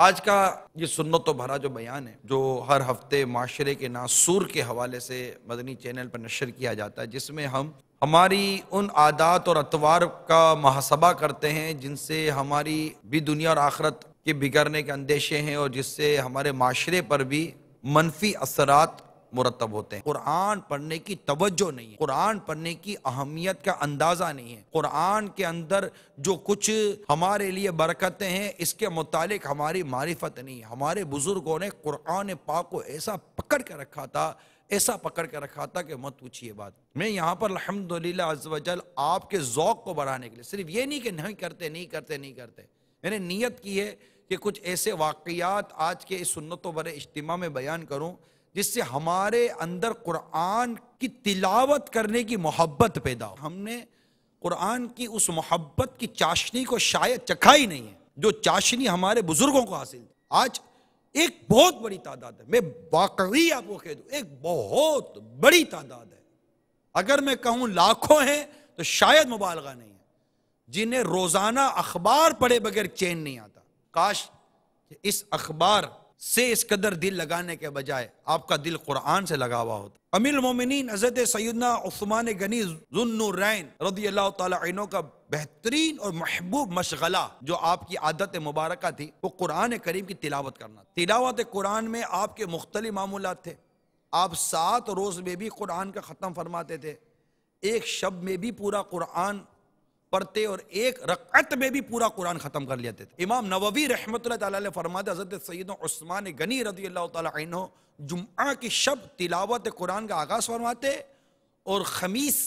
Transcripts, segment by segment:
آج کا یہ سنتوں بھرا جو بیان ہے، جو ہر ہفتے معاشرے کے ناسور کے حوالے سے مدنی چینل پر نشر کیا جاتا ہے، جس میں ہم ہماری ان عادات اور اطوار کا محاسبہ کرتے ہیں جن سے ہماری بھی دنیا اور آخرت کے بگڑنے کے اندیشے ہیں، اور جس سے ہمارے معاشرے پر بھی منفی اثرات مرتب ہوتے ہیں۔ قرآن پڑھنے کی توجہ نہیں ہے، قرآن پڑھنے کی اہمیت کا اندازہ نہیں ہے، قرآن کے اندر جو کچھ ہمارے لیے برکتیں ہیں اس کے متعلق ہماری معرفت نہیں ہے۔ ہمارے بزرگوں نے قرآن پاک کو ایسا پکڑ کے رکھا تھا کہ مت پوچھیے بات۔ میں یہاں پر الحمدللہ عز وجل آپ کے ذوق کو بڑھانے کے لیے، صرف یہ نہیں کہ نہیں کرتے، میں نے نیت کی ہے کہ کچھ ایسے واقعات آج کے اس سنتوں بھرے اجتماع میں بیان کروں جس سے ہمارے اندر قرآن کی تلاوت کرنے کی محبت پیدا ہو۔ ہم نے قرآن کی اس محبت کی چاشنی کو شاید چکھا ہی نہیں ہے جو چاشنی ہمارے بزرگوں کو حاصل تھی۔ آج ایک بہت بڑی تعداد ہے، میں واقعی آپ کو کہہ دوں، ایک بہت بڑی تعداد ہے، اگر میں کہوں لاکھوں ہیں تو شاید مبالغہ نہیں ہے، جنہیں روزانہ اخبار پڑھے بغیر چین نہیں آتا۔ کاش اس اخبار سے اس قدر دل لگانے کے بجائے آپ کا دل قرآن سے لگا ہوا ہوتا۔ امیر المومنین حضرت سیدنا عثمان غنی ذو النورین رضی اللہ تعالی عنہ کا بہترین اور محبوب مشغلہ جو آپ کی عادت مبارکہ تھی وہ قرآن کریم کی تلاوت کرنا۔ تلاوت قرآن میں آپ کے مختلف معمولات تھے۔ آپ 7 روز میں بھی قرآن کا ختم فرماتے تھے، ایک شب میں بھی پورا قرآن پڑھتے اور ایک رکعت میں بھی پورا قرآن ختم کر لیتے تھے۔ امام نووی رحمۃ اللہ تعالی علیہ فرماتے حضرت سیدنا عثمان غنی رضی اللہ تعالی عنہ جمعہ کی شب تلاوت قرآن کا آغاز فرماتے اور خمیس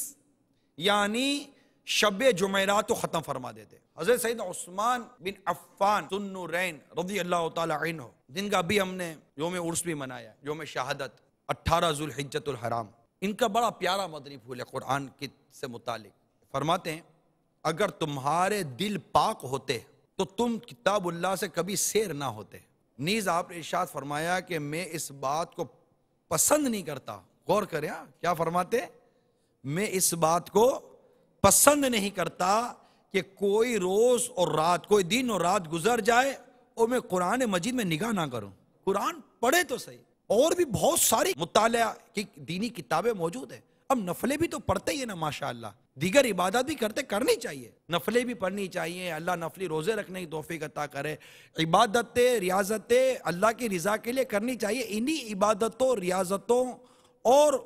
یعنی شب جمعرات کو ختم فرما دیتے۔ حضرت سیدنا عثمان بن عفان ذو النورین رضی اللہ تعالی عنہ، جن کا بھی ہم نے یوم عرس بھی منایا، یوم شہادت 18 ذوالحجۃ الحرام، ان کا بڑا پیارا مدنی پھول ہے قرآن سے متعلق۔ فرماتے ہیں اگر تمہارے دل پاک ہوتے تو تم کتاب اللہ سے کبھی سیر نہ ہوتے۔ نیز آپ نے ارشاد فرمایا کہ میں اس بات کو پسند نہیں کرتا، غور کریں کیا فرماتے، میں اس بات کو پسند نہیں کرتا کہ کوئی روز اور رات، کوئی دن اور رات گزر جائے اور میں قرآن مجید میں نگاہ نہ کروں۔ قرآن پڑھے تو صحیح، اور بھی بہت ساری مطالعہ کی دینی کتابیں موجود ہیں، اب نفلیں بھی تو پڑھتے ہی ہیں نا، ماشاءاللہ دیگر عبادت بھی کرنی چاہیے، نفلیں بھی پڑھنی چاہیے، اللہ نفلی روزے رکھنے کی توفیق عطا کرے، عبادتیں ریاضتیں اللہ کی رضا کے لیے کرنی چاہیے۔ انہی عبادتوں، ریاضتوں اور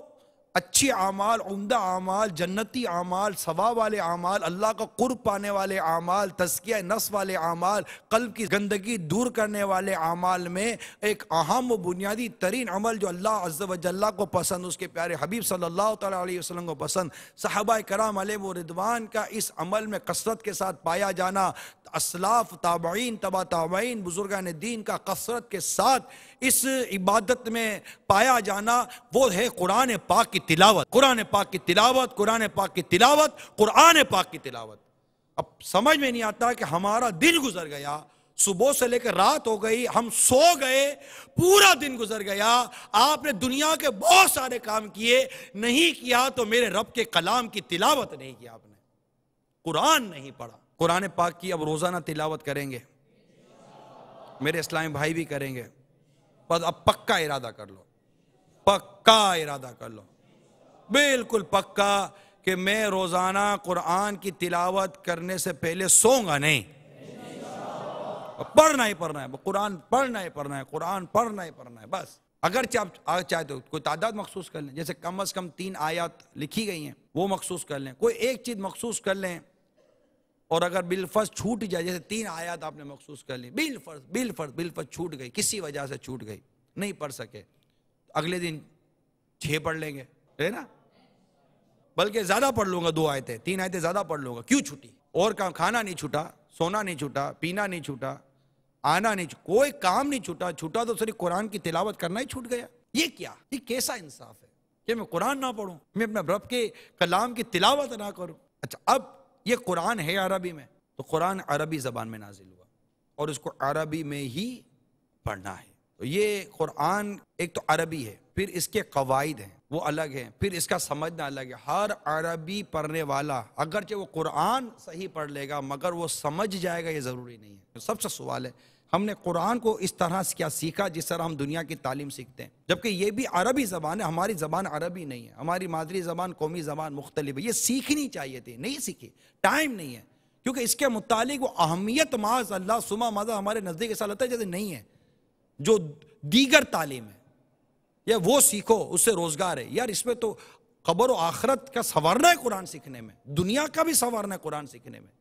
اچھی اعمال، عمدہ اعمال، جنتی اعمال، ثواب والے اعمال، اللہ کا قرب پانے والے اعمال، تزکیہ نفس والے اعمال، قلب کی گندگی دور کرنے والے اعمال میں ایک اہم و بنیادی ترین عمل جو اللہ عز و جل کو پسند، اس کے پیارے حبیب صلی اللہ تعالیٰ علیہ وسلم کو پسند، صحابہ کرام علیہ رضوان کا اس عمل میں کثرت کے ساتھ پایا جانا، اسلاف، تابعین، تبع تابعین، بزرگان دین کا کثرت کے ساتھ اس عبادت میں پایا جانا، وہ ہے قرآن پاک کی تلاوت، قرآن پاک کی تلاوت، قرآن پاک کی تلاوت، قرآن پاک کی تلاوت۔ اب سمجھ میں نہیں آتا کہ ہمارا دن گزر گیا، صبح سے لے کر رات ہو گئی، ہم سو گئے، پورا دن گزر گیا، آپ نے دنیا کے بہت سارے کام کیے، نہیں کیا تو میرے رب کے کلام کی تلاوت نہیں کیا، آپ نے قرآن نہیں پڑھا۔ قرآن پاک کی اب روزانہ تلاوت کریں گے، میرے اسلامی بھائی بھی کریں گے، بس اب پکا ارادہ کر لو، پکا ارادہ کر لو، بالکل پکا کہ میں روزانہ قرآن کی تلاوت کرنے سے پہلے سوؤں گا نہیں، پڑھنا ہی پڑھنا ہے، قرآن پڑھنا ہی پڑھنا ہے، قرآن پڑھنا ہی پڑھنا ہے بس۔ اگرچہ آپ چاہتے ہو کوئی تعداد مخصوص کر لیں، جیسے کم از کم 3 آیات لکھی گئی ہیں وہ مخصوص کر لیں، کوئی ایک چیز مخصوص کر لیں، اور اگر بالفرض چھوٹ جائے، جیسے 3 آیات آپ نے مخصوص کر لی، بالفرض چھوٹ گئی، کسی وجہ سے چھوٹ گئی، نہیں پڑھ سکے، اگلے دن 6 پڑھ لیں گے، ہے نا، بلکہ زیادہ پڑھ لوں گا، 2 آیتیں 3 آیتیں زیادہ پڑھ لوں گا، کیوں چھوٹی؟ اور کام، کھانا نہیں چھوٹا، سونا نہیں چھوٹا، پینا نہیں چھوٹا، آنا نہیں چھوٹا، کوئی کام نہیں چھوٹا تو صرف قرآن کی تلاوت کرنا ہی چھوٹ گیا۔ یہ کیا، یہ کیسا انصاف ہے کہ میں قرآن نہ پڑھوں، میں اپنے رب کے کلام کی تلاوت نہ کروں؟ اچھا، اب یہ قرآن ہے عربی میں، تو قرآن عربی زبان میں نازل ہوا اور اس کو عربی میں ہی پڑھنا ہے، تو یہ قرآن ایک تو عربی ہے، پھر اس کے قواعد ہیں وہ الگ ہیں، پھر اس کا سمجھنا الگ ہے۔ ہر عربی پڑھنے والا اگرچہ وہ قرآن صحیح پڑھ لے گا مگر وہ سمجھ جائے گا یہ ضروری نہیں ہے۔ سب سے سوال ہے ہم نے قرآن کو اس طرح سے کیا سیکھا جس طرح ہم دنیا کی تعلیم سیکھتے ہیں، جبکہ یہ بھی عربی زبان ہے، ہماری زبان عربی نہیں ہے، ہماری مادری زبان قومی زبان مختلف ہے، یہ سیکھنی چاہیے تھی، نہیں سیکھی، ٹائم نہیں ہے، کیونکہ اس کے متعلق وہ اہمیت معاذ اللہ سما ماذا ہمارے نزدیک ایسا لگتا ہے جیسے نہیں ہے، جو دیگر تعلیم ہے یا وہ سیکھو اس سے روزگار ہے، یار اس میں تو قبر و آخرت کا سنورنا ہے قرآن سیکھنے میں، دنیا کا بھی سنورنا ہے قرآن سیکھنے میں،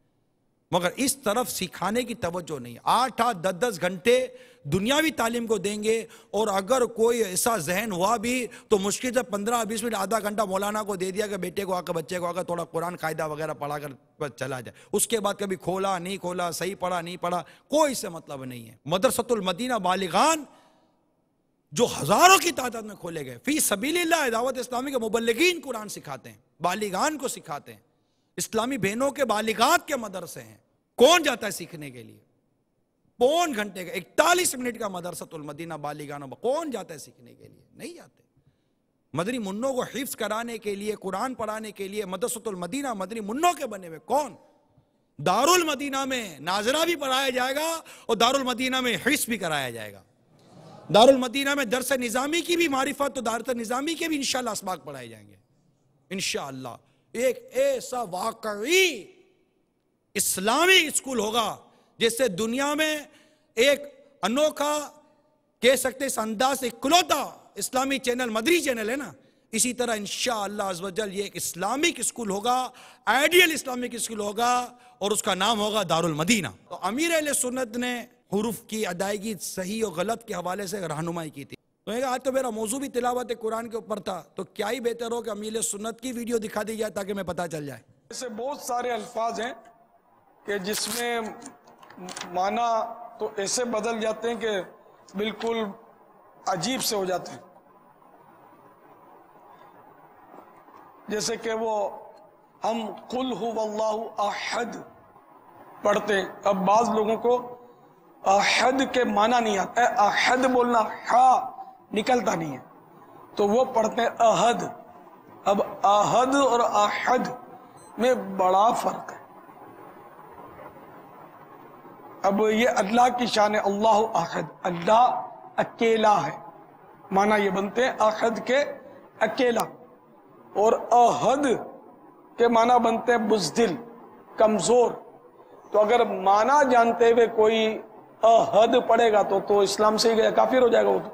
مگر اس طرف سکھانے کی توجہ نہیں ہے۔ 8-10 گھنٹے دنیاوی تعلیم کو دیں گے، اور اگر کوئی ایسا ذہن ہوا بھی تو مشکل سے 15-20 منٹ آدھا گھنٹہ مولانا کو دے دیا کہ بیٹے کو آ کر بچے کو آ کر تھوڑا قرآن قاعدہ وغیرہ پڑھا کر بس چلا جائے، اس کے بعد کبھی کھولا نہیں کھولا، صحیح پڑھا نہیں پڑھا، کوئی سے مطلب نہیں ہے۔ مدرسۃ المدینہ بالغان جو ہزاروں کی تعداد میں کھولے گئے، فی سبیل اللہ دعوت اسلامی کے مبلغین قرآن سکھاتے ہیں، بالغان کو سکھاتے ہیں، اسلامی بہنوں کے بالغات کے مدرسے ہیں، کون جاتا ہے سیکھنے کے لیے؟ پون گھنٹے کا 41 منٹ کا مدرسۃ المدینہ بالغان، کون جاتا ہے سیکھنے کے لیے؟ نہیں جاتے۔ مدنی منوں کو حفظ کرانے کے لیے، قرآن پڑھانے کے لیے مدرسۃ المدینہ مدنی منوں کے بنے ہوئے کون؟ دارالمدینہ میں ناظرہ بھی پڑھایا جائے گا اور دارالمدینہ میں حفظ بھی کرایا جائے گا، دارالمدینہ میں درس نظامی کی بھی معرفت تو درس نظامی کے بھی انشاءاللہ اسباق پڑھائے جائیں گے انشاءاللہ۔ ایک ایسا واقعی اسلامی اسکول ہوگا جس سے دنیا میں ایک انوکھا کہہ سکتے اس انداز سے اکلوتا اسلامی چینل مدری چینل ہے نا، اسی طرح انشاءاللہ عز و جل یہ ایک اسلامک اسکول ہوگا، آئیڈیل اسلامک اسکول ہوگا، اور اس کا نام ہوگا دارالمدینہ۔ تو امیر اہل سنت نے حروف کی ادائیگی صحیح اور غلط کے حوالے سے رہنمائی کی تھی، تو آج تو میرا موضوع بھی تلاوت قرآن کے اوپر تھا، تو کیا ہی بہتر ہو کہ امیر سنت کی ویڈیو دکھا دی جائے تاکہ میں پتہ چل جائے۔ ایسے بہت سارے الفاظ ہیں کہ جس میں معنی تو ایسے بدل جاتے ہیں کہ بالکل عجیب سے ہو جاتے ہیں، جیسے کہ وہ ہم قل هو اللہ احد پڑھتے ہیں، اب بعض لوگوں کو احد کے معنی نہیں آتا ہے، احد بولنا ہا نکلتا نہیں ہے تو وہ پڑھتے ہیں احد۔ اب احد اور احد میں بڑا فرق ہے۔ اب یہ اللہ کی شان ہے، اللہ احد، اللہ اکیلا ہے، معنی یہ بنتے ہیں احد کے اکیلا، اور احد کے معنی بنتے ہیں بزدل، کمزور۔ تو اگر معنی جانتے ہوئے کوئی احد پڑھے گا تو اسلام سے ہی گیا، کافر ہو جائے گا، وہ تو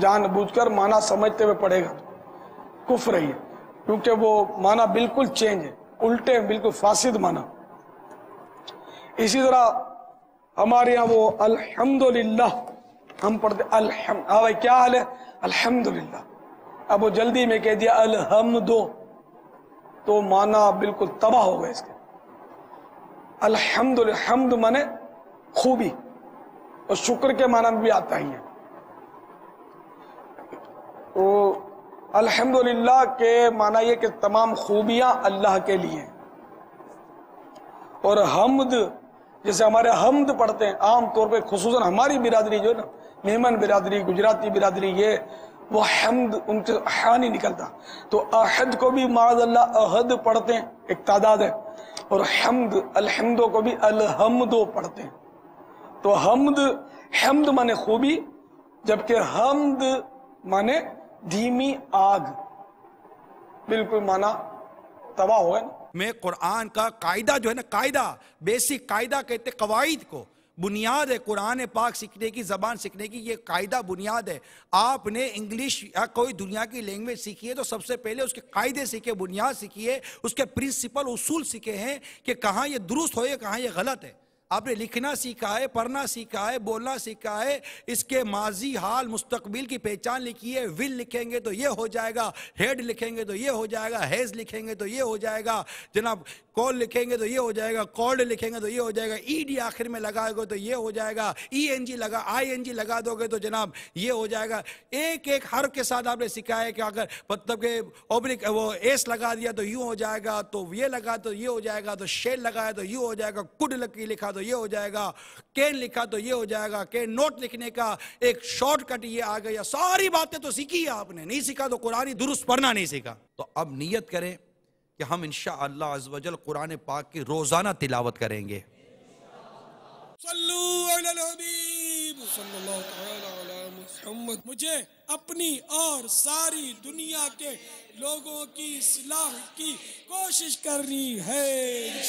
جان بوجھ کر معنی سمجھتے ہوئے پڑھے گا تو کفر ہے، کیونکہ وہ معنی بالکل چینج ہے، الٹے بالکل فاسد معنی۔ اسی طرح ہمارے یہاں وہ الحمدللہ ہم پڑھتے الحمد، بھائی کیا حال ہے؟ الحمدللہ۔ اب وہ جلدی میں کہہ دیا الحمدو تو معنی بالکل تباہ ہو گئے اس کے۔ الحمدللہ، حمد مانے خوبی، اور شکر کے معنی میں بھی آتا ہی ہے۔ تو الحمدللہ کے معنی یہ کہ تمام خوبیاں اللہ کے لیے ہیں، اور حمد جیسے ہمارے حمد پڑھتے ہیں عام طور پہ، خصوصاً ہماری برادری جو ہے نا، میمن برادری، گجراتی برادری، یہ وہ حمد ان سے ہا نہیں نکلتا، تو احد کو بھی معاذ اللہ احد پڑھتے ہیں، ایک تعداد ہے، اور حمد الحمدو کو بھی الحمدو پڑھتے ہیں۔ تو حمد مانے خوبی، جبکہ حمد مانے دھیمی آگ، بالکل مانا تباہ ہو گئے نا۔ میں قرآن کا قاعدہ جو ہے نا، قاعدہ بیسک قاعدہ کہتے قواعد کو، بنیاد ہے قرآن پاک سیکھنے کی، زبان سیکھنے کی، یہ قاعدہ بنیاد ہے۔ آپ نے انگلش یا کوئی دنیا کی لینگویج سیکھی ہے تو سب سے پہلے اس کے قاعدے سیکھے، بنیاد سیکھیے، اس کے پرنسپل اصول سیکھے ہیں کہ کہاں یہ درست ہوئے کہاں یہ غلط ہے۔ آپ نے لکھنا سیکھا ہے، پڑھنا سیکھا ہے، بولنا سیکھا ہے، اس کے ماضی حال مستقبل کی پہچان لکھی ہے، ول لکھیں گے تو یہ ہو جائے گا، ہیڈ لکھیں گے تو یہ ہو جائے گا، ہیز لکھیں گے تو یہ ہو جائے گا جناب، کال لکھیں گے تو یہ ہو جائے گا، کالڈ لکھیں گے تو یہ ہو جائے گا، ای ڈی آخر میں لگائے گے تو یہ ہو جائے گا، ای این جی لگا آئی این جی لگا دو گے تو جناب یہ ہو جائے گا۔ ایک ایک حرف کے ساتھ آپ نے سکھایا ہے کہ اگر مطلب کہ اوبلک وہ ایس لگا دیا تو یوں ہو جائے گا، تو یہ لگا تو یہ ہو جائے گا، تو شیل لگایا تو یوں ہو جائے گا، کڈ لکھا تو یہ ہو جائے گا، کین لکھا تو یہ ہو جائے گا، کین نوٹ لکھنے کا ایک شارٹ کٹ یہ آ گیا۔ ساری باتیں تو سیکھی ہے آپ نے، نہیں سیکھا تو قرآن درست پڑھنا نہیں سیکھا۔ تو اب نیت کریں کہ ہم انشاءاللہ عز و جل قرآن پاک کی روزانہ تلاوت کریں گے۔ صلو علی الحبیب صلی اللہ تعالی علی محمد. مجھے اپنی اور ساری دنیا کے لوگوں کی اصلاح کی کوشش کرنی ہے.